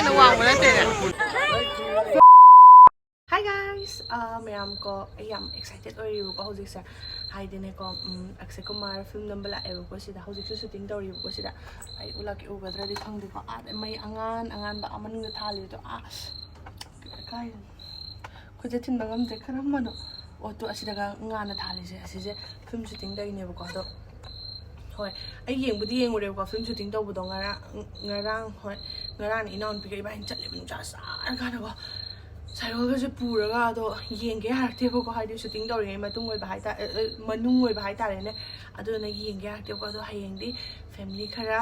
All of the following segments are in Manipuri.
ꯍꯦꯟꯅ ꯋꯥꯡꯕ ꯅꯠꯇꯦꯅꯦ Hi guys! ꯃꯌꯥꯝ ꯀꯣ ꯑꯩ ꯌꯥꯝ excited ꯑꯣꯏꯔꯤꯕꯀꯣ ꯍꯧꯖꯤꯛꯁꯦ ꯍꯥꯏꯗꯤꯅꯦꯀꯣ ꯑꯛꯁꯦ ꯀꯨꯃꯥꯔ ꯐꯤꯜꯝ ꯅꯝꯕ ꯂꯥꯛꯑꯦꯕꯀꯣ ꯁꯤꯗ ꯍꯧꯖꯤꯛꯁꯨ ꯁꯨꯇꯤꯡ ꯇꯧꯔꯤꯕꯀꯣ ꯁꯤꯗ ꯑꯩ ꯎꯒꯗ꯭ꯔꯗꯤ ꯈꯪꯗꯦꯀꯣ ꯑꯥꯗ ꯃꯩ ꯑꯉꯥꯟꯕ ꯃꯅꯨꯡꯗ ꯊꯥꯜꯂꯤꯗꯣ ꯀꯥꯏ ꯈꯨꯠꯁꯦ ꯊꯤꯟꯕ ꯉꯝꯗ꯭ꯔꯦ ꯀꯔꯝꯕꯅꯣ ꯑꯣꯇꯣ ꯑꯁꯤꯗꯒ ꯉꯥꯟꯅ ꯊꯥꯜꯂꯤꯁꯦ ꯑꯁꯤꯁꯦ ꯐꯤꯜꯝ ꯁꯨꯇꯤꯡ ꯇꯧꯔꯤꯅꯦꯕꯀꯣ ꯑꯗꯣ ꯍꯣꯏ ꯑꯩ ꯌꯦꯡꯕꯨꯗꯤ ꯌꯦꯡꯉꯨꯔꯦꯕꯀꯣ ꯐꯤꯜꯝ ꯁꯨꯇꯤꯡ ꯇꯧꯕꯗꯣ ꯉꯔꯥꯡ ꯍꯣꯏ ꯉꯔꯥꯡ ꯏꯅꯥꯎꯅꯨꯄꯤꯒ ꯏꯕꯥꯅꯤ ꯆꯠꯂꯦꯕ ꯅꯨꯡꯁꯥ ꯁꯥꯔꯀꯥꯟꯗꯀꯣ ꯁꯥꯏꯀꯜꯒꯁꯦ ꯄꯨꯔꯒ ꯑꯗꯣ ꯌꯦꯡꯒꯦ ꯌꯥꯔꯛꯇꯦꯕꯀꯣ ꯍꯥꯏꯗꯤ ꯁꯨꯇꯤꯡ ꯇꯧꯔꯤꯉꯩ ꯃꯅꯨꯡ ꯑꯣꯏꯕ ꯍꯥꯏꯇꯥꯔꯦꯅꯦ ꯑꯗꯨꯅ ꯌꯦꯡꯒꯦ ꯌꯥꯔꯛꯇꯦꯕꯀꯣ ꯑꯗꯣ ꯍꯌꯦꯡꯗꯤ ꯐꯦꯃꯤꯂꯤ ꯈꯔ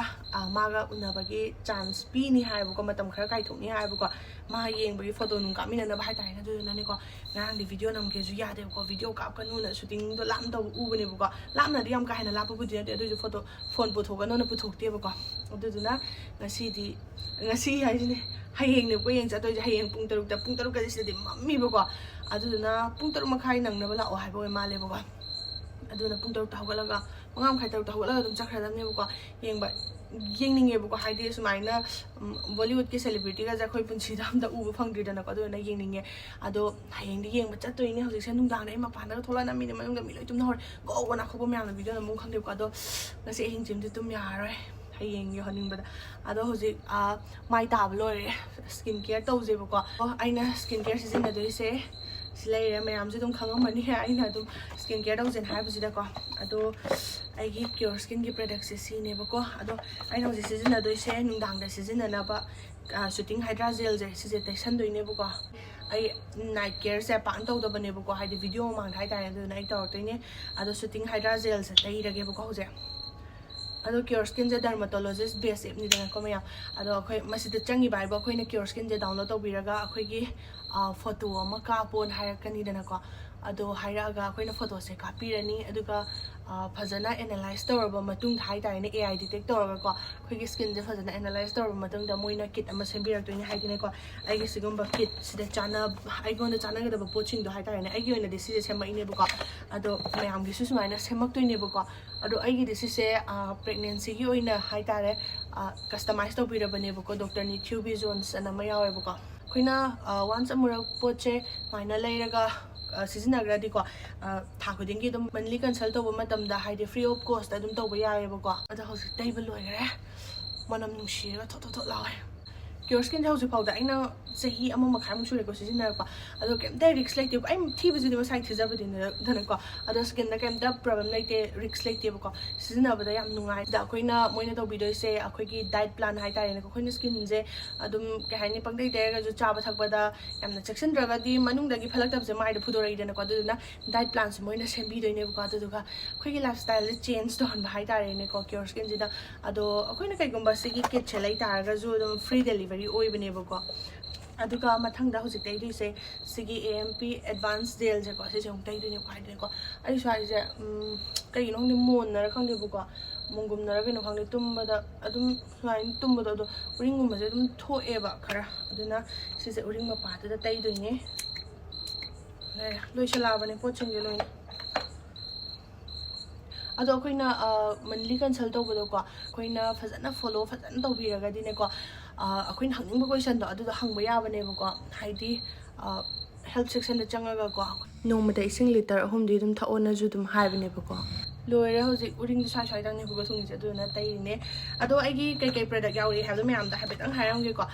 ꯃꯥꯒ ꯎꯅꯕꯒꯤ ꯆꯥꯟꯁ ꯄꯤꯅꯤ ꯍꯥꯏꯕꯀꯣ ꯃꯇꯝ ꯈꯔ ꯀꯥꯏꯊꯣꯛꯅꯤ ꯍꯥꯏꯕꯀꯣ ꯃꯥ ꯌꯦꯡꯕꯒꯤ ꯐꯣꯇꯣ ꯅꯨꯡ ꯀꯥꯞꯃꯤꯟꯅꯅꯕ ꯍꯥꯏꯇꯥꯔꯦꯅꯦ ꯑꯗꯨꯗꯨꯅꯅꯦꯀꯣ ꯉꯔꯥꯡꯗꯤ ꯚꯤꯗꯤꯑꯣ ꯅꯝꯒꯦꯁꯨ ꯌꯥꯗꯦꯕꯀꯣ ꯚꯤꯗꯤꯑꯣ ꯀꯥꯞꯀꯅꯨꯅ ꯁꯨꯇꯤꯡꯗꯣ ꯂꯥꯞꯅ ꯇꯧꯕ ꯎꯕꯅꯦꯕꯀꯣ ꯂꯥꯞꯅꯗꯤ ꯌꯥꯝ ꯀꯥ ꯍꯦꯟꯅ ꯂꯥꯞꯄꯕꯨꯗꯤ ꯅꯠꯇꯦ ꯑꯗꯨꯑꯣꯏꯁꯨ ꯐꯣꯟ ꯄꯨꯊꯣꯛꯀꯅꯣꯅ ꯄꯨꯊꯣꯛꯇꯦꯕꯀോ ꯑꯗꯨꯗꯨꯅ ꯉꯁꯤ ꯍꯥꯏꯁꯤꯅꯦ ꯍꯌꯦꯡꯅꯦꯕꯀꯣ ꯌꯦꯡ ꯆꯠꯇꯣꯏꯁꯦ ꯍꯌꯦꯡ ꯄꯨꯡ 6ꯀꯗꯤ ꯁꯤꯗꯗꯤ ꯃꯝꯃꯤꯕꯀꯣ ꯑꯗꯨꯗꯨꯅ ꯄꯨꯡ 6:30 ꯅꯪꯅꯕ ꯂꯥꯛꯑꯣ ꯍꯥꯏꯕ ꯑꯣꯏ ꯃꯥꯜꯂꯦꯕꯀോ ꯑꯗꯨꯅ ꯄꯨꯡ 6ꯗ ꯍꯧꯒꯠꯂꯒ 5:30 ꯍꯧꯒꯠꯂꯒ ꯑꯗꯨꯝ ꯆꯠꯈ꯭ꯔꯗꯕꯅꯦꯕꯀꯣ ꯌꯦꯡꯅꯤꯡꯉꯦꯕꯀꯣ ꯍꯥꯏꯗꯤ ꯁꯨꯃꯥꯏꯅ ꯕꯣꯂꯤꯋꯨꯗꯀꯤ ꯁꯦꯂꯤꯕ꯭रिꯇꯤꯒꯁꯦ ꯑꯩꯈꯣꯏ ꯄꯨꯟꯁꯤꯗ ꯑꯝꯇ ꯎꯕ ꯐꯪꯗ꯭ꯔꯤꯗꯅꯀꯣ ꯑꯗꯨꯅ ꯌꯦꯡꯅꯤꯡꯉꯦ ꯑꯗꯣ ꯍꯌꯦꯡꯗꯤ ꯌꯦꯡꯕ ꯆꯠꯇꯣꯏꯅꯦ ꯍꯧꯖꯤꯛꯁꯦ ꯅꯨꯡꯗꯥꯡꯗ ꯑꯩ ꯃꯄꯥꯟꯗꯒ ꯊꯣꯛꯂꯛꯑꯃꯤꯅꯦ ꯃꯅꯨꯡꯗ ꯃꯤ ꯂꯣꯏ ꯇꯨꯝꯅꯍꯧꯔꯦ ꯒꯧꯒ ꯅꯥꯈꯣꯛꯄ ꯃꯌꯥꯝꯅ ꯚꯤꯗꯤꯑꯣ ꯅꯝꯕ ꯈꯪꯗꯦꯕꯀꯣ ꯑꯗꯣ ꯉꯁꯤ ꯑꯍꯤꯡꯁꯤꯃꯗꯤ ꯇꯨꯝ ꯌꯥꯔꯔꯣꯏ ꯍꯌꯦꯡ ꯌꯧꯍꯟꯅꯤꯡꯕꯗ ꯑꯗꯣ ꯍꯧꯖꯤꯛ ꯃꯥꯏ ꯇꯥꯕ ꯂꯣꯏꯔꯦ ꯁ꯭ꯀꯤꯟ ꯀꯦꯌꯔ ꯇꯧꯖꯦꯕꯀꯣ ꯑꯩꯅ ꯁ꯭ꯀꯤꯟ ꯀꯦꯌꯔ ꯁꯤꯖꯤꯟꯅꯗꯣꯏꯁꯦ ꯁꯤ ꯂꯩꯔꯦ ꯃꯌꯥꯝꯁꯨ ꯑꯗꯨꯝ ꯈꯪꯉꯝꯃꯅꯤ ꯑꯩꯅ ꯑꯗꯨꯝ ꯁ꯭ꯀꯤꯟ ꯀꯦꯌꯔ ꯇꯧꯖꯦꯅ ꯍꯥꯏꯕꯁꯤꯗꯀꯣ ꯑꯗꯣ ꯑꯩꯒꯤ ꯀ꯭ꯌꯣꯔꯁꯀꯤꯟꯒꯤ ꯄ꯭ꯔꯗꯛꯁꯦ ꯁꯤꯅꯦꯕꯀꯣ ꯑꯗꯣ ꯑꯩꯅ ꯍꯧꯖꯤꯛ ꯁꯤꯖꯤꯟꯅꯗꯣꯏꯁꯦ ꯅꯨꯡꯗꯥꯡꯗ ꯁꯤꯖꯤꯟꯅꯅꯕ ꯁꯨꯇꯤꯡ ꯍꯥꯏꯗ꯭ꯔꯥ ꯖꯦꯜꯁꯦ ꯁꯤꯁꯦ ꯇꯩꯁꯟꯗꯣꯏꯅꯦꯕꯀꯣ ꯑꯩ ꯅꯥꯏꯠ ꯀꯦꯌꯔꯁꯦ ꯄꯥꯛꯅ ꯇꯧꯗꯕꯅꯦꯕꯀꯣ ꯍꯥꯏꯗꯤ ꯚꯤꯗꯤꯑꯣ ꯃꯃꯥꯡꯗ ꯍꯥꯏꯇꯥꯔꯦ ꯑꯗꯨꯗꯨꯅ ꯑꯩ ꯇꯧꯔꯛꯇꯣꯏꯅꯦ ꯑꯗꯣ ꯁꯨꯇꯤꯡ ꯍꯥꯏꯗ꯭ꯔꯥ ꯖꯦꯜꯁꯦ ꯇꯩꯔꯒꯦꯕꯀꯣ ꯍꯧꯖꯤꯛ ꯑꯗꯣ ꯀ꯭ꯌꯣꯔꯁꯀꯤꯟꯁꯦ ꯗꯔꯃꯥꯇꯣꯂꯣꯖꯤꯁ ꯕꯦꯁ ꯑꯦꯞꯅꯤꯗꯅꯀꯣ ꯃꯌꯥꯝ ꯑꯗꯣ ꯑꯩꯈꯣꯏ ꯃꯁꯤꯗ ꯆꯪꯉꯤꯕ ꯍꯥꯏꯕ ꯑꯩꯈꯣꯏꯅ ꯀ꯭ꯌꯣꯔꯁꯀꯤꯟꯁꯦ ꯗꯥꯎꯟꯂꯣꯗ ꯇꯧꯕꯤꯔꯒ ꯑꯩꯈꯣꯏꯒꯤ ꯐꯣꯇꯣ ꯑꯃ ꯀꯥꯞꯄꯣꯅ ꯍꯥꯏꯔꯛꯀꯅꯤꯗꯅꯀꯣ ꯑꯗꯣ ꯍꯥꯏꯔꯛꯑꯒ ꯑꯩꯈꯣꯏꯅ ꯐꯣꯇꯣꯁꯦ ꯀꯥꯞꯄꯤꯔꯅꯤ ꯑꯗꯨꯒ ꯐꯖꯅ ꯑꯦꯅꯥꯂꯥꯏꯁ ꯇꯧꯔꯕ ꯃꯇꯨꯡꯗ ꯍꯥꯏꯇꯥꯔꯦꯅꯦ AI ꯗꯤꯇꯦꯛ ꯇꯧꯔꯒꯀꯣ ꯑꯩꯈꯣꯏꯒꯤ ꯁ꯭ꯀꯤꯟꯁꯦ ꯐꯖꯅ ꯑꯦꯅꯥꯂꯥꯏꯁ ꯇꯧꯔꯕ ꯃꯇꯨꯡꯗ ꯃꯣꯏꯅ ꯀꯤꯠ ꯑꯃ ꯁꯦꯝꯕꯤꯔꯛꯇꯣꯏꯅꯦ ꯍꯥꯏꯗꯤꯅꯦꯀꯣ ꯑꯩꯒꯤ ꯁꯤꯒꯨꯝꯕ ꯀꯤꯠ ꯁꯤꯗ ꯑꯩꯉꯣꯟꯗ ꯆꯥꯟꯅꯒꯗꯕ ꯄꯣꯠꯁꯤꯡꯗꯣ ꯍꯥꯏꯇꯥꯔꯦꯅꯦ ꯑꯩꯒꯤ ꯑꯣꯏꯅꯗꯤ ꯁꯤꯁꯦ ꯁꯦꯝꯃꯛꯏꯅꯦꯕꯀꯣ ꯑꯗꯣ ꯃꯌꯥꯝꯒꯤꯁꯨ ꯁꯨꯃꯥꯏꯅ ꯁꯦꯝꯃꯛꯇꯣꯏꯅꯦꯕꯀꯣ ꯑꯗꯣ ꯑꯩꯒꯤꯗꯤ ꯁꯤꯁꯦ ꯄ꯭ꯔꯦꯒꯅꯦꯟꯁꯤꯒꯤ ꯑꯣꯏꯅ ꯍꯥꯏꯇꯥꯔꯦ ꯀꯁꯇꯃꯥꯏꯁ ꯇꯧꯕꯤꯔꯕꯅꯦꯕꯀꯣ ꯗꯣꯛꯇꯔ ꯅꯤꯊ꯭ꯌꯨꯕꯤ ꯖꯣꯟꯁ ꯑꯅ ꯑꯃ ꯌꯥꯎꯋꯦꯕꯀꯣ ꯑꯩꯈꯣꯏꯅ ꯋꯥꯟꯁ ꯑꯃꯨꯔꯛ ꯄꯣꯠꯁꯦ ꯁꯨꯃꯥꯏꯅ ꯂꯩꯔꯒ ꯁꯤꯖꯤꯟꯅꯈ꯭ꯔꯗꯤꯀꯣ ꯊꯥ ꯈꯨꯗꯤꯡꯒꯤ ꯑꯗꯨꯝ ꯃꯟꯂꯤ ꯀꯟꯁꯜ ꯇꯧꯕ ꯃꯇꯝꯗ ꯍꯥꯏꯗꯤ ꯐ꯭ꯔꯤ ꯑꯣꯐ ꯀꯣꯁꯇ ꯑꯗꯨꯝ ꯇꯧꯕ ꯌꯥꯏꯑꯕꯀꯣ ꯑꯗꯣ ꯍꯧꯖꯤꯛ ꯇꯩꯕ ꯂꯣꯏꯈꯔꯦ ꯃꯅꯝ ꯅꯨꯡꯁꯤꯔꯒ ꯊꯣꯠ ꯂꯥꯎꯋꯦ ꯀ꯭ꯌꯣꯔꯁꯀꯤꯟꯁꯦ ꯍꯧꯖꯤꯛꯐꯥꯎꯗ ꯑꯩꯅ ꯆꯍꯤ 1.5 ꯁꯨꯔꯦꯀꯣ ꯁꯤꯖꯤꯟꯅꯔꯛꯄ ꯑꯗꯣ ꯀꯩꯝꯇ ꯔꯤꯛꯁ ꯂꯩꯇꯦꯕ ꯑꯩ ꯊꯤꯕꯁꯤꯗꯤ ꯃꯁꯥꯏ ꯊꯤꯖꯕꯗꯤꯅꯀꯣ ꯑꯗꯣ ꯁ꯭ꯀꯤꯟꯗ ꯀꯩꯝꯇ ꯄ꯭ꯔꯣꯕ꯭ꯂꯦꯝ ꯂꯩꯇꯦ ꯔꯤꯛꯁ ꯂꯩꯇꯦꯕꯀꯣ ꯁꯤꯖꯤꯟꯅꯕꯗ ꯌꯥꯝ ꯅꯨꯡꯉꯥꯏ ꯁꯤꯗ ꯃꯣꯏꯅ ꯇꯧꯕꯤꯗꯣꯏꯁꯦ ꯑꯩꯈꯣꯏꯒꯤ ꯗꯥꯏꯠ ꯄ꯭ꯂꯥꯟ ꯍꯥꯏꯇꯥꯔꯦꯅꯦꯀꯣ ꯑꯩꯈꯣꯏꯅ ꯁ꯭ꯀꯤꯟꯁꯦ ꯑꯗꯨꯝ ꯀꯩ ꯍꯥꯏꯅꯤ ꯄꯪꯇꯩ ꯇꯩꯔꯒꯁꯨ ꯆꯥꯕ ꯊꯛꯄꯗ ꯌꯥꯝꯅ ꯆꯦꯛꯁꯤꯟꯗ꯭ꯔꯒꯗꯤ ꯃꯅꯨꯡꯗꯒꯤ ꯐꯠꯂꯛꯇꯕꯁꯦ ꯃꯥꯏꯗ ꯐꯨꯗꯣꯔꯛꯏꯗꯅꯀꯣ ꯑꯗꯨꯗꯨꯅ ꯗꯥꯏꯠ ꯄ꯭ꯂꯥꯟꯁꯦ ꯃꯣꯏꯅ ꯁꯦꯝꯕꯤꯗꯣꯏꯅꯦꯕꯀꯣ ꯑꯗꯨꯗꯨꯒ ꯑꯩꯈꯣꯏꯒꯤ ꯂꯥꯏꯐ ꯁ꯭ꯇꯥꯏꯜꯁꯦ ꯆꯦꯟꯖ ꯇꯧꯍꯟꯕ ꯍꯥꯏꯇꯥꯔꯦꯅꯦꯀꯣ ꯀ꯭ꯌꯣꯔꯁꯀꯤꯟꯁꯤꯗ ꯑꯗꯣ ꯑꯩꯈꯣꯏꯅ ꯀꯩꯒꯨꯝꯕ ꯁꯤꯒꯤ ꯀꯤꯠꯁꯦ ꯂꯩ ꯇꯥꯔꯒꯁꯨ ꯑꯗꯨꯝ ꯐ꯭ꯔꯤ ꯗꯦꯂꯤꯚꯔꯤ ꯑꯣꯏꯕꯅꯦꯕꯀꯣ ꯑꯗꯨꯒ ꯃꯊꯪꯗ ꯍꯧꯖꯤꯛ ꯇꯩꯗꯣꯏꯁꯦ ꯁꯤꯒꯤ AMP ꯑꯦꯗꯚꯥꯟꯁ ꯖꯦꯜꯁꯦꯀꯣ ꯁꯤꯁꯦ ꯑꯃꯨꯛ ꯇꯩꯗꯣꯏꯅꯦꯀꯣ ꯍꯥꯏꯗꯤꯅꯦꯀꯣ ꯑꯩ ꯁ꯭ꯋꯥꯏꯁꯦ ꯀꯩꯒꯤꯅꯣ ꯈꯪꯗꯦ ꯃꯣꯟꯅꯔ ꯈꯪꯗꯦꯕꯀꯣ ꯃꯣꯡꯒꯨꯝꯅꯔ ꯀꯩꯅꯣ ꯈꯪꯗꯦ ꯇꯨꯝꯕꯗ ꯑꯗꯨꯝ ꯁꯨꯃꯥꯏꯅ ꯇꯨꯝꯕꯗꯣ ꯑꯗꯣ ꯎꯔꯤꯡꯒꯨꯝꯕꯁꯦ ꯑꯗꯨꯝ ꯊꯣꯛꯑꯦꯕ ꯈꯔ ꯑꯗꯨꯅ ꯁꯤꯁꯦ ꯎꯔꯤꯡ ꯃꯄꯥꯗꯨꯗ ꯇꯩꯗꯣꯏꯅꯦ ꯂꯣꯏꯁꯜꯂꯛꯑꯕꯅꯦ ꯄꯣꯠꯁꯤꯡꯁꯦ ꯂꯣꯏꯅ ꯑꯗꯣ ꯑꯩꯈꯣꯏꯅ ꯃꯟꯂꯤ ꯀꯟꯁꯜ ꯇꯧꯕꯗꯣꯀꯣ ꯑꯩꯈꯣꯏꯅ ꯐꯖꯅ ꯐꯣꯂꯣ ꯐꯖꯅ ꯇꯧꯕꯤꯔꯒꯗꯤꯅꯦꯀꯣ ꯑꯩꯈꯣꯏꯅ ꯍꯪꯅꯤꯡꯕ ꯀꯣꯏꯁꯟꯗꯣ ꯑꯗꯨꯗꯣ ꯍꯪꯕ ꯌꯥꯕꯅꯦꯕꯀꯣ ꯍꯥꯏꯗꯤ ꯍꯦꯜꯞ ꯁꯦꯛꯁꯟꯗ ꯆꯪꯉꯒꯀꯣ ꯅꯣꯡꯃꯗ ꯏꯁꯤꯡ ꯂꯤꯇꯔ 3ꯗꯤ ꯑꯗꯨꯝ ꯊꯛꯑꯣꯅꯁꯨ ꯑꯗꯨꯝ ꯍꯥꯏꯕꯅꯦꯕꯀꯣ ꯂꯣꯏꯔꯦ ꯍꯧꯖꯤꯛ ꯎꯔꯤꯡꯁꯦ ꯁ꯭ꯋꯥꯏꯗꯪꯅꯦ ꯍꯨꯒ ꯊꯨꯡꯉꯤꯁꯦ ꯑꯗꯨꯗꯨꯅ ꯇꯩꯔꯤꯅꯦ ꯑꯗꯣ ꯑꯩꯒꯤ ꯀꯩꯀꯩ ꯄ꯭ꯔꯗꯛ ꯌꯥꯎꯔꯤ ꯍꯥꯏꯕꯗꯣ ꯃꯌꯥꯝꯗ ꯍꯥꯏꯐꯦꯠꯇꯪ ꯍꯥꯏꯔꯝꯒꯦꯀꯣ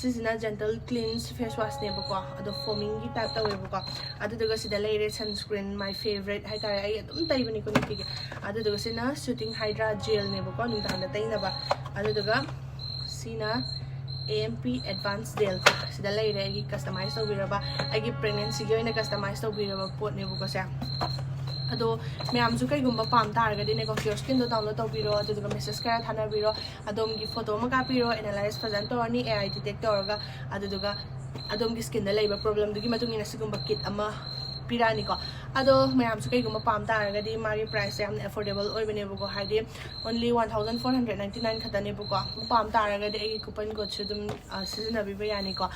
ꯁꯤꯁꯤꯅ ꯖꯦꯟꯇꯜ ꯀ꯭ꯂꯤꯟꯁ ꯐꯦꯁ ꯋꯥꯁꯅꯦꯕꯀꯣ ꯑꯗꯣ ꯐꯣꯃꯤꯡꯒꯤ ꯇꯥꯏꯞ ꯇꯧꯋꯦꯕꯀꯣ ꯑꯗꯨꯗꯨꯒ ꯁꯤꯗ ꯂꯩꯔꯦ ꯁꯟꯁꯀ꯭ꯔꯤꯟ ꯃꯥꯏ ꯐꯦꯚꯔꯦꯠ ꯍꯥꯏꯇꯥꯔꯦ ꯑꯩ ꯑꯗꯨꯝ ꯇꯩꯕꯅꯤꯀꯣ ꯅꯨꯡꯇꯤꯒꯤ ꯑꯗꯨꯗꯨꯒ ꯁꯤꯅ ꯁꯨꯇꯤꯡ ꯍꯥꯏꯗ꯭ꯔꯥ ꯖꯦꯜꯅꯦꯕꯀꯣ ꯅꯨꯡꯗꯥꯡꯗ ꯇꯩꯅꯕ ꯑꯗꯨꯗꯨꯒ ꯁꯤꯅ AMP ꯑꯦꯗꯚꯥꯟꯁ ꯖꯦꯜ ꯁꯤꯗ ꯂꯩꯔꯦ ꯑꯩꯒꯤ ꯀꯁꯇꯃꯥꯏꯁ ꯇꯧꯕꯤꯔꯕ ꯑꯩꯒꯤ ꯄ꯭ꯔꯦꯒꯅꯦꯟꯁꯤꯒꯤ ꯑꯣꯏꯅ ꯀꯁꯇꯃꯥꯏꯁ ꯇꯧꯕꯤꯔꯕ ꯄꯣꯠꯅꯦꯕꯀꯣ ꯁꯦ ꯑꯗꯣ ꯃꯌꯥꯝꯁꯨ ꯀꯩꯒꯨꯝꯕ ꯄꯥꯝ ꯇꯥꯔꯒꯗꯤꯅꯦꯀꯣ ꯀ꯭ꯌꯣꯔꯁꯀꯤꯟꯗꯣ ꯗꯥꯎꯟꯂꯣꯗ ꯇꯧꯕꯤꯔꯣ ꯑꯗꯨꯗꯨꯒ ꯃꯦꯁꯦꯁ ꯈꯔ ꯊꯥꯅꯕꯤꯔꯣ ꯑꯗꯣꯝꯒꯤ ꯐꯣꯇꯣ ꯑꯃ ꯀꯥꯞꯄꯤꯔꯣ ꯑꯦꯅꯥꯂꯥꯏꯁ ꯐꯖꯅ ꯇꯧꯔꯅꯤ AI ꯗꯤꯇꯦꯛ ꯇꯧꯔꯒ ꯑꯗꯨꯗꯨꯒ ꯑꯗꯣꯝꯒꯤ ꯁ꯭ꯀꯤꯟꯗ ꯂꯩꯕ ꯄ꯭ꯔꯣꯕ꯭ꯂꯦꯝꯗꯨꯒꯤ ꯃꯇꯨꯡ ꯏꯟꯅ ꯁꯤꯒꯨꯝꯕ ꯀꯤꯠ ꯑꯃ ꯄꯤꯔꯛꯑꯅꯤꯀꯣ ꯑꯗꯣ ꯃꯌꯥꯝꯁꯨ ꯀꯩꯒꯨꯝꯕ ꯄꯥꯝ ꯇꯥꯔꯒꯗꯤ ꯃꯥꯒꯤ ꯄ꯭ꯔꯥꯏꯁꯁꯦ ꯌꯥꯝꯅ ꯑꯦꯐꯣꯔꯗꯦꯕꯜ ꯑꯣꯏꯕꯅꯦꯕꯀꯣ ꯍꯥꯏꯗꯤ only 1499 ꯈꯛꯇꯅꯦꯕꯀꯣ ꯄꯥꯝ ꯇꯥꯔꯒꯗꯤ ꯑꯩꯒꯤ ꯀꯨꯄꯟ ꯀꯣꯗꯁꯨ ꯑꯗꯨꯝ ꯁꯤꯖꯤꯟꯅꯕꯤꯕ ꯌꯥꯅꯤꯀꯣ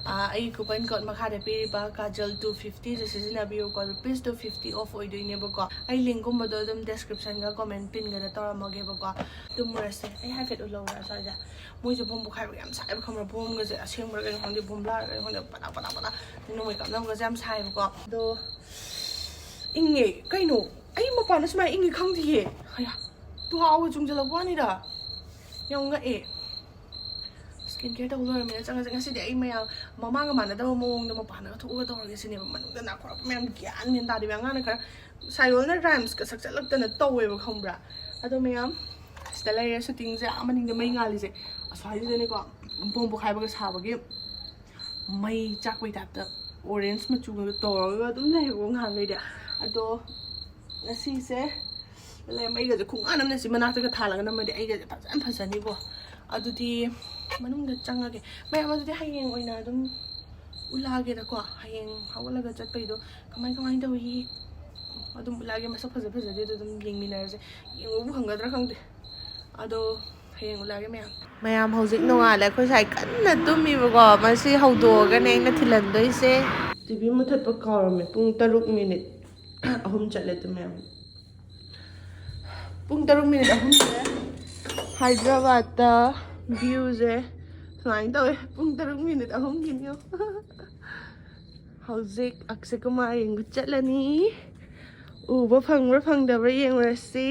ꯑꯩꯒꯤ ꯀꯨꯄꯟ ꯀꯣꯗ ꯃꯈꯥꯗ ꯄꯤꯔꯤꯕ ꯀꯥꯖꯜ 250ꯁꯦ ꯁꯤꯖꯤꯟꯅꯕꯤꯌꯨꯀꯣ ꯔꯨꯄꯤꯁ 250 ꯑꯣꯐ ꯑꯣꯏꯗꯣꯏꯅꯦꯕꯀꯣ ꯑꯩ ꯂꯤꯡꯀꯨꯝꯕꯗꯣ ꯑꯗꯨꯝ ꯗꯦꯁꯀ꯭ꯔꯤꯞꯁꯟꯒ ꯀꯣꯃꯦꯟ ꯄꯤꯟꯒꯗ ꯇꯧꯔꯝꯃꯒꯦꯕꯀꯣ ꯇꯨꯝꯃꯨꯔꯁꯦ ꯑꯩ ꯍꯥꯏꯐꯦꯠ ꯎꯠꯍꯧꯔ ꯑꯁ꯭ꯋꯥꯏꯗ ꯃꯣꯏꯁꯦ ꯕꯣꯝ ꯄꯣꯈꯥꯏꯕ ꯌꯥꯝ ꯁꯥꯏꯕ ꯈꯪꯕ꯭ꯔꯥ ꯕꯣꯝꯒꯁꯦ ꯑꯁꯦꯡꯕ꯭ꯔꯥ ꯀꯩꯅꯣ ꯈꯪꯗꯦ ꯕꯣꯝꯕ꯭ꯂꯥꯔ ꯀꯩꯅꯣ ꯈꯪꯗꯦ ꯄꯇꯥ ꯄꯇꯥ ꯄꯇꯥ ꯅꯣꯡꯃꯩ ꯀꯥꯞꯅꯕꯒꯁꯦ ꯌꯥꯝ ꯁꯥꯏꯕꯀꯣ ꯑꯗꯣ ꯏꯪꯉꯦ ꯀꯩꯅꯣ ꯑꯩ ꯃꯄꯥꯟꯗ ꯁꯨꯃꯥꯏꯅ ꯏꯪꯉꯦ ꯈꯪꯗꯤꯌꯦ ꯍꯌꯥ ꯇꯨꯍꯥꯎꯒ ꯆꯨꯡꯁꯤꯜꯂꯛꯄ ꯋꯥꯅꯤꯗ ꯌꯥꯝ ꯉꯛꯑꯦ ꯁ꯭ꯀꯤꯟ ꯀꯦꯌꯔ ꯇꯧꯕ ꯂꯣꯏꯔꯝꯃꯤꯅ ꯆꯪꯉꯁꯦ ꯉꯁꯤꯗꯤ ꯑꯩ ꯃꯌꯥꯝ ꯃꯃꯥꯡꯒ ꯃꯥꯟꯅꯗꯕ ꯃꯑꯣꯡꯗ ꯃꯄꯥꯟꯗꯒ ꯊꯣꯛꯑꯒ ꯇꯧꯔꯒꯦ ꯁꯤꯅꯦꯕ ꯃꯅꯨꯡꯗ ꯅꯥꯈꯣꯔꯛꯄ ꯃꯌꯥꯝ ꯒ꯭ꯌꯥꯟ ꯃꯦꯟ ꯇꯥꯗꯦꯕ ꯑꯉꯥꯡꯅ ꯈꯔ ꯁꯥꯏꯔꯣꯜꯅ ꯔꯥꯏꯝꯁꯀ ꯁꯛꯆꯜꯂꯛꯇꯅ ꯇꯧꯋꯦꯕ ꯈꯪꯕ꯭ꯔꯥ ꯑꯗꯣ ꯃꯌꯥꯝ ꯁꯤꯗ ꯂꯩꯔꯦ ꯁꯨꯇꯤꯡꯁꯦ ꯃꯅꯤꯡꯗ ꯃꯩ ꯉꯥꯜꯂꯤꯁꯦ ꯑꯁ꯭ꯋꯥꯏꯁꯤꯗꯅꯦꯀꯣ ꯕꯣꯝ ꯄꯣꯈꯥꯏꯕꯒ ꯁꯥꯕꯒꯤ ꯃꯩ ꯆꯥꯛꯄꯩ ꯇꯥꯏꯞꯇ ꯑꯣꯔꯦꯟꯖ ꯃꯆꯨꯒ ꯇꯧꯔꯒ ꯑꯗꯨꯝ ꯂꯩꯌꯦꯕ ꯉꯍꯥꯟꯈꯩꯗꯤ ꯑꯗꯣ ꯉꯁꯤꯁꯦ ꯃꯩꯒꯁꯦ ꯈꯨꯡꯉꯥꯟ ꯑꯃꯅ ꯁꯤ ꯃꯅꯥꯛꯇꯒ ꯊꯥꯜꯂꯒ ꯅꯝꯃꯗꯤ ꯑꯩꯒꯁꯦ ꯐꯖꯅ ꯐꯖꯅꯤꯀꯣ ꯑꯗꯨꯗꯤ ꯃꯅꯨꯡꯗ ꯆꯪꯉꯒꯦ ꯃꯌꯥꯝ ꯑꯗꯨꯗꯤ ꯍꯌꯦꯡ ꯑꯣꯏꯅ ꯑꯗꯨꯝ ꯎꯠꯂꯛꯑꯒꯦꯗꯀꯣ ꯍꯌꯦꯡ ꯍꯧꯒꯠꯂꯒ ꯆꯠꯄꯩꯗꯣ ꯀꯃꯥꯏ ꯇꯧꯏ ꯑꯗꯨꯝ ꯎꯠꯂꯛꯑꯒꯦ ꯃꯁꯛ ꯐꯖꯗꯦꯗꯣ ꯑꯗꯨꯝ ꯌꯦꯡꯃꯤꯟꯅꯔꯁꯦ ꯌꯦꯡꯕꯕꯨ ꯐꯪꯒꯗ꯭ꯔꯥ ꯈꯪꯗꯦ ꯑꯗꯣ ꯍꯌꯦꯡ ꯎꯠꯂꯛꯑꯒꯦ ꯃꯌꯥꯝ ꯍꯧꯖꯤꯛ ꯅꯣꯡꯉꯥꯜꯂꯦ ꯑꯩꯈꯣꯏ ꯁꯥꯏ ꯀꯟꯅ ꯇꯨꯝꯃꯤꯕꯀꯣ ꯃꯁꯤ ꯍꯧꯗꯣꯛꯑꯒꯅꯦ ꯑꯩꯅ ꯊꯤꯜꯍꯟꯗꯣꯏꯁꯦ ꯇꯤꯚꯤ ꯃꯨꯊꯠꯄ ꯀꯥꯎꯔꯝꯃꯦ ꯄꯨꯡ 3 ꯃꯤꯅꯤꯠ 3 ꯆꯠꯂꯦ ꯑꯗꯨ ꯃꯌꯥꯝ ꯄꯨꯡ 3 ꯃꯤꯅꯤꯠ 3 ꯆꯠꯂꯦ ꯍꯥꯏꯗ꯭ꯔꯕꯥꯗꯇ ꯚ꯭ꯌꯨꯁꯦ ꯁꯨꯃꯥꯏꯅ ꯇꯧꯋꯦ ꯄꯨꯡ 3 ꯃꯤꯅꯤꯠ 3ꯒꯤꯅꯤ ꯍꯧꯖꯤꯛ ꯑꯛꯁꯦ ꯀꯨꯃꯥꯔ ꯌꯦꯡꯕ ꯆꯠꯂꯅꯤ ꯎꯕ ꯐꯪꯕ꯭ꯔꯥ ꯐꯪꯗꯕ꯭ꯔꯥ ꯌꯦꯡꯉꯨꯔꯁꯤ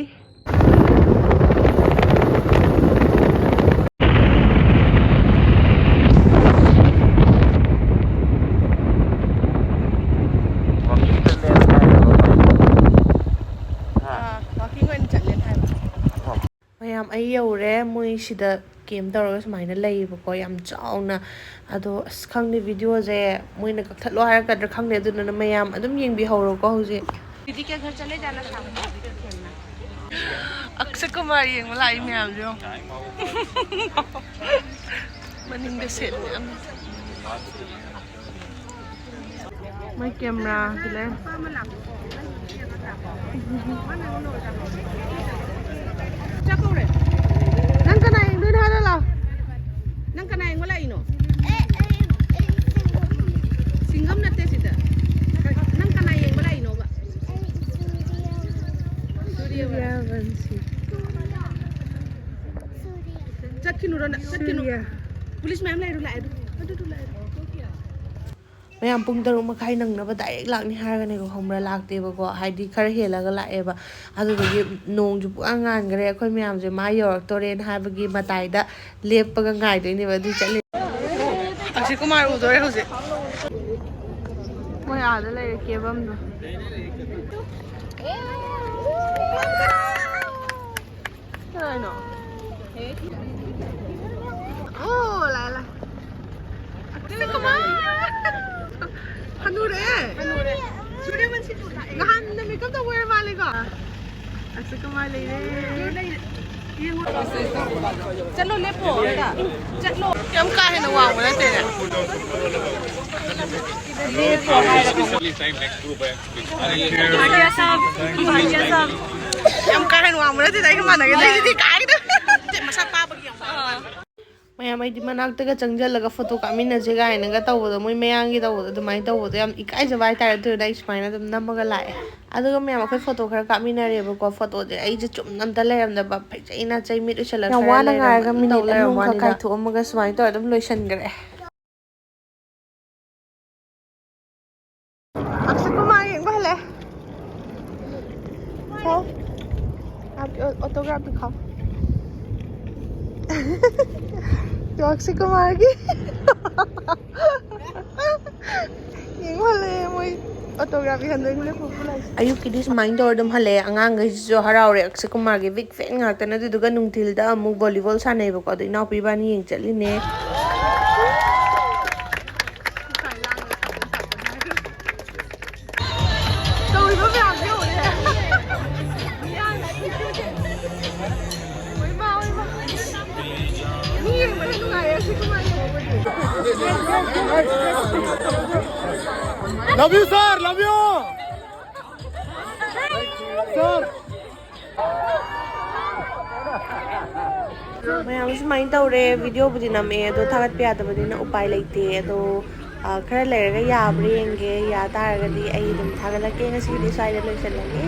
ꯃꯌꯥꯝ ꯑꯩ ꯌꯧꯔꯦ ꯃꯣꯏ ꯁꯤꯗ ꯀꯦꯝ ꯇꯧꯔꯒ ꯁꯨꯃꯥꯏꯅ ꯂꯩꯌꯦꯕꯀꯣ ꯌꯥꯝ ꯆꯥꯎꯅ ꯑꯗꯣ ꯑꯁ ꯈꯪꯗꯦ ꯚꯤꯗꯤꯑꯣꯁꯦ ꯃꯣꯏꯅ ꯀꯛꯊꯠꯂꯣ ꯍꯥꯏꯔꯛꯀꯗ꯭ꯔꯥ ꯈꯪꯗꯦ ꯑꯗꯨꯗꯨꯅ ꯃꯌꯥꯝ ꯑꯗꯨꯝ ꯌꯦꯡꯕꯤꯍꯧꯔꯣꯀꯣ ꯍꯧꯖꯤꯛ ꯑꯛꯁꯦ ꯀꯨꯃꯥꯔ ꯌꯦꯡꯕ ꯂꯥꯛꯏ ꯃꯌꯥꯝꯁꯦ ꯃꯅꯤꯡꯗ ꯁꯦꯠ ꯃꯌꯥꯝ ꯃꯣꯏ ꯀꯦꯃꯦꯔꯥ ꯂꯩ ꯅꯪ ꯀꯅꯥ ꯌꯦꯡꯗꯣꯏꯅꯣ ꯍꯥꯏꯔ ꯂꯥꯛꯑꯣ ꯅꯪ ꯀꯅꯥ ꯌꯦꯡꯕ ꯂꯥꯛꯏꯅꯣ ꯁꯤꯡꯒꯝ ꯅꯠꯇꯦ ꯁꯤꯗ ꯅꯪ ꯀꯅꯥ ꯌꯦꯡꯕ ꯂꯥꯛꯏꯅꯣꯕ ꯁꯨꯔꯤꯌꯥꯕꯟꯁꯤ ꯆꯠꯈꯤꯅꯨꯔꯣ ꯆꯠꯈꯤꯅꯨ ꯄꯨꯂꯤꯁ ꯃꯌꯥꯝ ꯂꯩꯔꯨ ꯂꯥꯛꯑꯦ ꯑꯗꯨ ꯂꯥꯛꯑꯦ ꯃꯌꯥꯝ ꯄꯨꯡ 3:30 ꯅꯪꯅꯕ ꯗꯥꯏꯔꯦꯛ ꯂꯥꯛꯅꯤ ꯍꯥꯏꯔꯒꯅꯦꯀꯣ ꯈꯪꯕ꯭ꯔꯥ ꯂꯥꯛꯇꯦꯕꯀꯣ ꯍꯥꯏꯗꯤ ꯈꯔ ꯍꯦꯜꯂꯒ ꯂꯥꯛꯑꯦꯕ ꯑꯗꯨꯗꯒꯤ ꯅꯣꯡꯁꯨ ꯄꯨꯔꯥ ꯉꯥꯟꯈ꯭ꯔꯦ ꯑꯩꯈꯣꯏ ꯃꯌꯥꯝꯁꯦ ꯃꯥ ꯌꯧꯔꯛꯇꯣꯔꯦꯅ ꯍꯥꯏꯕꯒꯤ ꯃꯇꯥꯏꯗ ꯂꯦꯞꯄꯒ ꯉꯥꯏꯗꯣꯏꯅꯦꯕ ꯑꯗꯨ ꯆꯠꯂꯤ ꯑꯛꯁꯦ ꯀꯨꯃꯥꯔ ꯎꯗꯣꯔꯦ ꯍꯧꯖꯤꯛ ꯃꯣꯏ ꯑꯥꯗ ꯂꯩꯔꯦ ꯀꯦꯕꯝꯗꯣ ꯀꯅꯥꯅꯣ ꯑꯣ ꯂꯥꯛꯑꯦ ꯑꯛꯁꯦ ꯀꯨꯃꯥꯔ ꯍꯅꯨꯔꯦ ꯁꯨꯔꯤꯌꯥꯕꯟꯁꯤ ꯅꯍꯥꯟꯅ ꯃꯦꯀꯞ ꯇꯧꯕ ꯑꯣꯏꯔ ꯃꯥꯜꯂꯦꯀꯣ ꯑꯛꯁꯦ ꯀꯨꯃꯥꯔ ꯂꯩꯔꯦ चलो लेपो चलो हम का है ना वांग बोलते हैं लेपो भाटिया साहब हम का है ना वांग बोलते हैं कि माना के नहीं का है मसा पाप की ꯃꯌꯥꯝ ꯑꯩꯗꯤ ꯃꯅꯥꯛꯇꯒ ꯆꯪꯖꯜꯂꯒ ꯐꯣꯇꯣ ꯀꯥꯞꯃꯤꯟꯅꯁꯦ ꯀꯥꯏꯅꯒ ꯇꯧꯕꯗꯣ ꯃꯣꯏ ꯃꯌꯥꯡꯒꯤ ꯇꯧꯕꯗꯣ ꯑꯗꯨꯃꯥꯏꯅ ꯇꯧꯕꯗꯣ ꯌꯥꯝ ꯏꯀꯥꯏꯖꯕ ꯍꯥꯏꯇꯥꯔꯦ ꯑꯗꯨꯅ ꯑꯩ ꯁꯨꯃꯥꯏꯅ ꯑꯗꯨꯝ ꯅꯝꯃꯒ ꯂꯥꯛꯑꯦ ꯑꯗꯨꯒ ꯃꯌꯥꯝ ꯑꯩꯈꯣꯏ ꯐꯣꯇꯣ ꯈꯔ ꯀꯥꯞꯃꯤꯟꯅꯔꯦꯕꯀꯣ ꯐꯣꯇꯣꯁꯦ ꯑꯩꯁꯦ ꯆꯨꯝꯅ ꯑꯝꯇ ꯂꯩꯔꯝꯗꯕ ꯐꯩꯖꯩ ꯅꯥꯆꯩ ꯃꯤꯠ ꯎꯏꯁꯜꯂꯒ ꯌꯥꯝ ꯋꯥꯅ ꯉꯥꯏꯔꯒ ꯃꯤꯅꯤꯠ 2ꯈꯛ ꯀꯥꯏꯊꯣꯛꯑꯝꯃꯒ ꯁꯨꯃꯥꯏꯅ ꯇꯧꯔ ꯑꯗꯨꯝ ꯂꯣꯏꯁꯤꯟꯈ꯭ꯔꯦ अक्षय कुमार यंग भले खाओ आपकी ऑटोग्राफ दिखाओ तो अक्षय कुमार की यंग भले मोई ऑटोग्राफ हंदोइने अयुक्कीदी सुमाइन तौर दम हले अगांगैसिसु हराउरे अक्षय कुमार की big fan ngaktana aduduga nungthilda amuk volleyball sanayibako adu inaupi bani yeng chatline Love you, sir. Love you. ꯃꯌꯥꯝ ꯁꯨꯃꯥꯏꯅ ꯇꯧꯔꯦ ꯚꯤꯗꯤꯑꯣꯕꯨꯗꯤ ꯅꯝꯃꯛꯑꯦ ꯑꯗꯣ ꯊꯥꯒꯠꯄ ꯌꯥꯗꯕꯅꯤꯅ ꯎꯄꯥꯏ ꯂꯩꯇꯦ ꯑꯗꯣ ꯈꯔ ꯂꯩꯔꯒ ꯌꯥꯕ꯭ꯔꯥ ꯌꯦꯡꯒꯦ ꯌꯥ ꯇꯥꯔꯒꯗꯤ ꯑꯩ ꯑꯗꯨꯝ ꯊꯥꯒꯠꯂꯛꯀꯦ ꯉꯁꯤꯒꯤꯗꯤ ꯁ꯭ꯋꯥꯏꯗ ꯂꯣꯏꯁꯤꯜꯂꯒꯦ